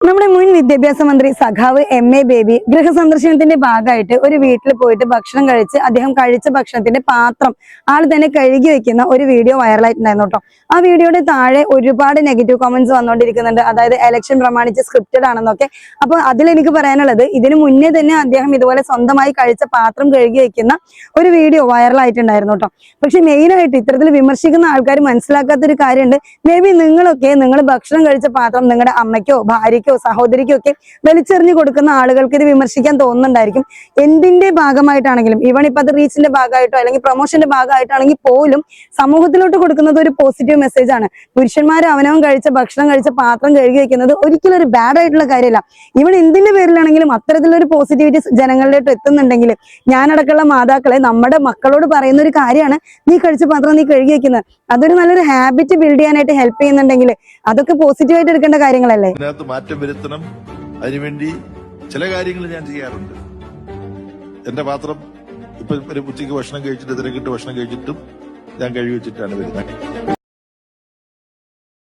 നമ്മുടെ മുൻ വിദ്യാഭ്യാസ മന്ത്രി സഖാവ് MA ബേബി ഗൃഹസന്ദർശനത്തിന്റെ ഭാഗമായിട്ട് ഒരു വീട്ടിൽ പോയിട്ട് ഭക്ഷണം കഴിച്ച് അദ്ദേഹം കഴിച്ച ഭക്ഷണത്തിന്റെ പാത്രം ആൾ തന്നെ കഴുകി വെക്കുന്ന ഒരു വീഡിയോ വൈറലായിട്ടുണ്ടായിരുന്നു കേട്ടോ. ആ വീഡിയോയുടെ താഴെ ഒരുപാട് നെഗറ്റീവ് കമന്റ്സ് വന്നുകൊണ്ടിരിക്കുന്നുണ്ട്. അതായത് ഇലക്ഷൻ പ്രമാണിച്ച് സ്ക്രിപ്റ്റഡ് ആണെന്നൊക്കെ. അപ്പൊ അതിലെനിക്ക് പറയാനുള്ളത്, ഇതിനു മുന്നേ തന്നെ അദ്ദേഹം ഇതുപോലെ സ്വന്തമായി കഴിച്ച പാത്രം കഴുകി വെക്കുന്ന ഒരു വീഡിയോ വൈറലായിട്ടുണ്ടായിരുന്നു കേട്ടോ. പക്ഷെ മെയിനായിട്ട് ഇത്തരത്തിൽ വിമർശിക്കുന്ന ആൾക്കാർ മനസ്സിലാക്കാത്തൊരു കാര്യമുണ്ട്. മേ ബി നിങ്ങൾ ഭക്ഷണം കഴിച്ച പാത്രം നിങ്ങളുടെ അമ്മയ്ക്കോ ഭാര്യയ്ക്കോ സഹോദരിക്കോ ഒക്കെ വലിച്ചെറിഞ്ഞു കൊടുക്കുന്ന ആളുകൾക്ക് ഇത് വിമർശിക്കാൻ തോന്നുന്നുണ്ടായിരിക്കും. എന്തിന്റെ ഭാഗമായിട്ടാണെങ്കിലും, ഈവൺ ഇപ്പൊ അത് റീച്ചിന്റെ ഭാഗമായിട്ടോ അല്ലെങ്കിൽ പ്രൊമോഷന്റെ ഭാഗമായിട്ടാണെങ്കിൽ പോലും സമൂഹത്തിലോട്ട് കൊടുക്കുന്നത് ഒരു പോസിറ്റീവ് മെസ്സേജ് ആണ്. പുരുഷന്മാർ അവനവൻ കഴിച്ച ഭക്ഷണം കഴിച്ച പാത്രം കഴുകി വെക്കുന്നത് ഒരിക്കലും ഒരു ബാഡ് ആയിട്ടുള്ള കാര്യമല്ല. ഇവിടെ എന്തിന്റെ പേരിലാണെങ്കിലും അത്തരത്തിലൊരു പോസിറ്റിവിറ്റി ജനങ്ങളിലോട്ട് എത്തുന്നുണ്ടെങ്കിൽ, ഞാനടക്കമുള്ള മാതാക്കളെ നമ്മുടെ മക്കളോട് പറയുന്ന ഒരു കാര്യമാണ്, നീ കഴിച്ച പാത്രം നീ കഴുകി വെക്കുന്നത്. അതൊരു നല്ലൊരു ഹാബിറ്റ് ബിൽഡ് ചെയ്യാനായിട്ട് ഹെൽപ്പ് ചെയ്യുന്നുണ്ടെങ്കിൽ അതൊക്കെ പോസിറ്റീവായിട്ട് എടുക്കേണ്ട കാര്യങ്ങളല്ലേ. മാറ്റം വരുത്തണം. അതിനുവേണ്ടി ചില കാര്യങ്ങൾ ഞാൻ ചെയ്യാറുണ്ട്. എന്റെ പാത്രം ഇപ്പൊ ഒരു ഉച്ചയ്ക്ക് ഭക്ഷണം കഴിച്ചിട്ട്, തിരക്കിട്ട് ഭക്ഷണം കഴിച്ചിട്ടും ഞാൻ കഴുകി വെച്ചിട്ടാണ് വരുന്നത്.